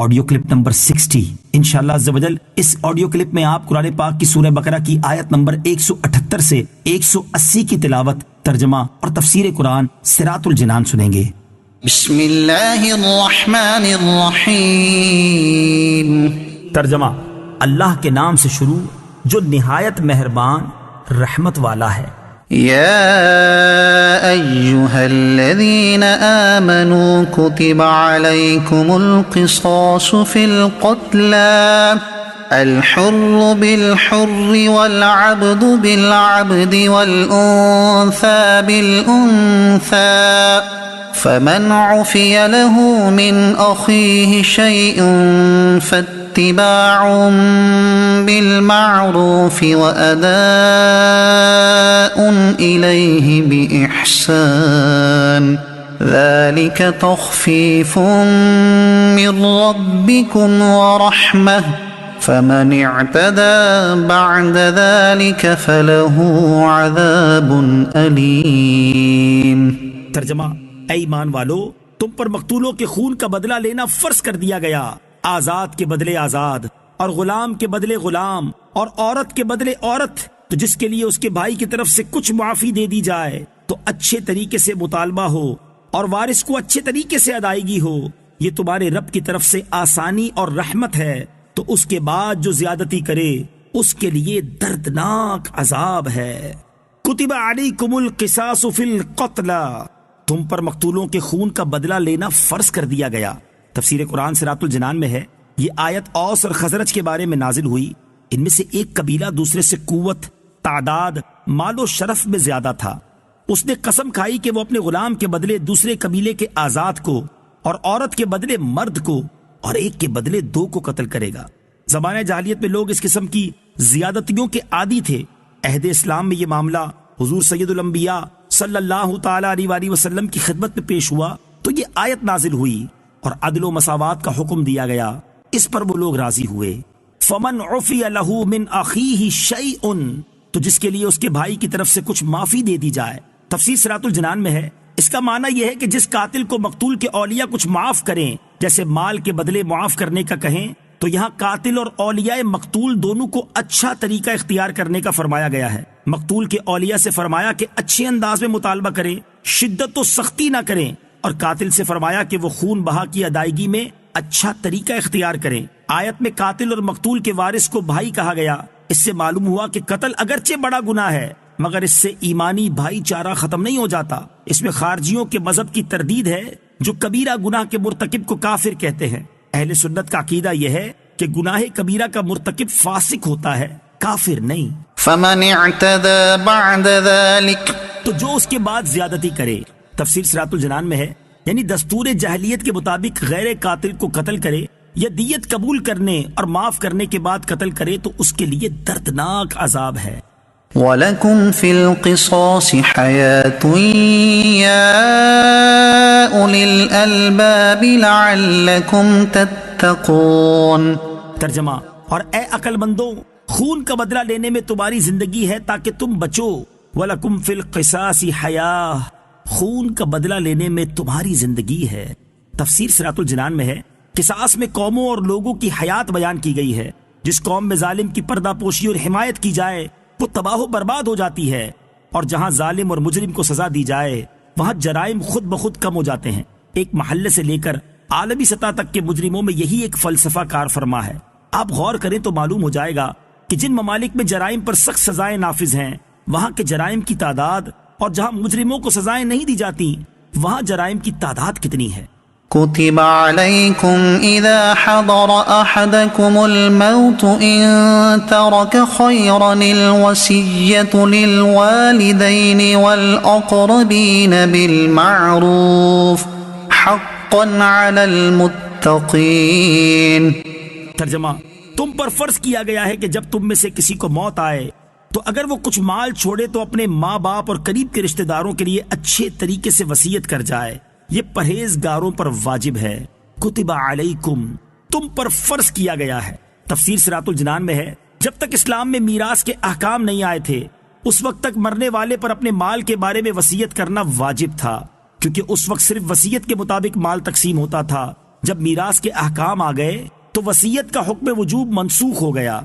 Audio clip number 60 انشاءاللہ عز و جل۔ اس آڈیو کلپ میں آپ قرآن پاک کی سورہ بقرہ کی آیت نمبر 178 سے 180 کی تلاوت، ترجمہ اور تفسیر قرآن صراط الجنان سنیں گے۔ بسم اللہ الرحمن الرحیم۔ ترجمہ: اللہ کے نام سے شروع جو نہایت مہربان رحمت والا ہے۔ یا ایہا الذین آمنوا کتب علیکم القصاص فی القتلى الحر بالحر والعبد بالعبد والأنثى بالأنثى فمن عفی له من أخیه شیء فاتباع بالمعروف وأداء إليه بإحسان ذلك تخفيف من ربكم ورحمة فمن اعتدى بعد ذلك فله عذاب أليم۔ ترجمہ: اے ایمان والو، تم پر مقتولوں کے خون کا بدلہ لینا فرض کر دیا گیا، آزاد کے بدلے آزاد، اور غلام کے بدلے غلام، اور عورت کے بدلے عورت، تو جس کے لیے اس کے بھائی کی طرف سے کچھ معافی دے دی جائے تو اچھے طریقے سے مطالبہ ہو اور وارث کو اچھے طریقے سے ادائیگی ہو، یہ تمہارے رب کی طرف سے آسانی اور رحمت ہے۔ تو اس کے بعد جو زیادتی کرے اس کے لیے دردناک عذاب ہے۔ کتب علیکم القصاص فی القتلى، تم پر مقتولوں کے خون کا بدلہ لینا فرض کر دیا گیا۔ تفسیر قرآن صراط الجنان میں ہے، یہ آیت اوس اور خزرج کے بارے میں نازل ہوئی۔ ان میں سے ایک قبیلہ دوسرے سے قوت، تعداد، مال و شرف میں زیادہ تھا۔ اس نے قسم کھائی کہ وہ اپنے غلام کے بدلے دوسرے قبیلے کے آزاد کو، اور عورت کے بدلے مرد کو، اور ایک کے بدلے دو کو قتل کرے گا۔ زمانہ جاہلیت میں لوگ اس قسم کی زیادتیوں کے عادی تھے۔ عہد اسلام میں یہ معاملہ حضور سید الانبیاء صلی اللہ تعالی علیہ وآلہ وسلم کی خدمت میں پیش ہوا تو یہ آیت نازل ہوئی اور عدل و مساوات کا حکم دیا گیا۔ اس پر وہ لوگ راضی ہوئے۔ فمن عفی لہ من اخیہ شیء، تو جس کے لیے اس کے بھائی کی طرف سے کچھ معافی دے دی جائے۔ تفسیر صراط الجنان میں ہے، اس کا معنی یہ ہے کہ جس قاتل کو مقتول کے اولیاء کچھ معاف کریں، جیسے مال کے بدلے معاف کرنے کا کہیں، تو یہاں قاتل اور اولیاء مقتول دونوں کو اچھا طریقہ اختیار کرنے کا فرمایا گیا ہے۔ مقتول کے اولیاء سے فرمایا کہ اچھے انداز میں مطالبہ کریں، شدت و سختی نہ کریں، اور قاتل سے فرمایا کہ وہ خون بہا کی ادائیگی میں اچھا طریقہ اختیار کریں۔ آیت میں قاتل اور مقتول کے وارث کو بھائی کہا گیا۔ اس سے معلوم ہوا کہ قتل اگرچہ بڑا گناہ ہے مگر اس سے ایمانی بھائی چارہ ختم نہیں ہو جاتا۔ اس میں خارجیوں کے مذہب کی تردید ہے جو کبیرہ گناہ کے مرتکب کو کافر کہتے ہیں۔ اہل سنت کا عقیدہ یہ ہے کہ گناہ کبیرہ کا مرتکب فاسق ہوتا ہے، کافر نہیں۔ فمن اعتدى بعد ذلك، تو جو اس کے بعد زیادتی کرے، تفسیر صراط الجنان میں ہے، یعنی دستور جاہلیت کے مطابق غیر قاتل کو قتل کرے یا دیت قبول کرنے اور معاف کرنے کے بعد قتل کرے تو اس کے لیے دردناک عذاب ہے۔ وَلَكُمْ فِي الْقِصَاصِ حَيَاةٌ يَا أُولِي الْأَلْبَابِ لَعَلَّكُمْ تَتَّقُونَ۔ ترجمہ: اور اے عقل مندوں، خون کا بدلہ لینے میں تمہاری زندگی ہے تاکہ تم بچو۔ وَلَكُمْ فِي الْقِصَاصِ حَيَاةٌ، خون کا بدلہ لینے میں تمہاری زندگی ہے۔ تفسیر صراط الجنان میں ہے، قصاص میں قوموں اور لوگوں کی حیات بیان کی گئی ہے۔ جس قوم میں ظالم کی پردہ پوشی اور حمایت کی جائے وہ تباہ و برباد ہو جاتی ہے، اور جہاں ظالم اور مجرم کو سزا دی جائے وہاں جرائم خود بخود کم ہو جاتے ہیں۔ ایک محلے سے لے کر عالمی سطح تک کے مجرموں میں یہی ایک فلسفہ کار فرما ہے۔ آپ غور کریں تو معلوم ہو جائے گا کہ جن ممالک میں جرائم پر سخت سزائیں نافذ ہیں وہاں کے جرائم کی تعداد، اور جہاں مجرموں کو سزائیں نہیں دی جاتی وہاں جرائم کی تعداد کتنی ہے۔ كتب عليكم إذا حضر أحدكم الموت إن ترك خيرا الوصية للوالدين والأقربين بالمعروف حقا على المتقين۔ ترجمہ: تم پر فرض کیا گیا ہے کہ جب تم میں سے کسی کو موت آئے تو اگر وہ کچھ مال چھوڑے تو اپنے ماں باپ اور قریب کے رشتہ داروں کے لیے اچھے طریقے سے وصیت کر جائے، یہ پرہیزگاروں پر واجب ہے۔ کتب علیکم، تم پر فرض کیا گیا ہے۔ تفسیر صراط الجنان میں ہے، جب تک اسلام میں میراث کے احکام نہیں آئے تھے اس وقت تک مرنے والے پر اپنے مال کے بارے میں وصیت کرنا واجب تھا، کیونکہ اس وقت صرف وصیت کے مطابق مال تقسیم ہوتا تھا، جب میراث کے احکام آ گئے تو وصیت کا حکم وجوب منسوخ ہو گیا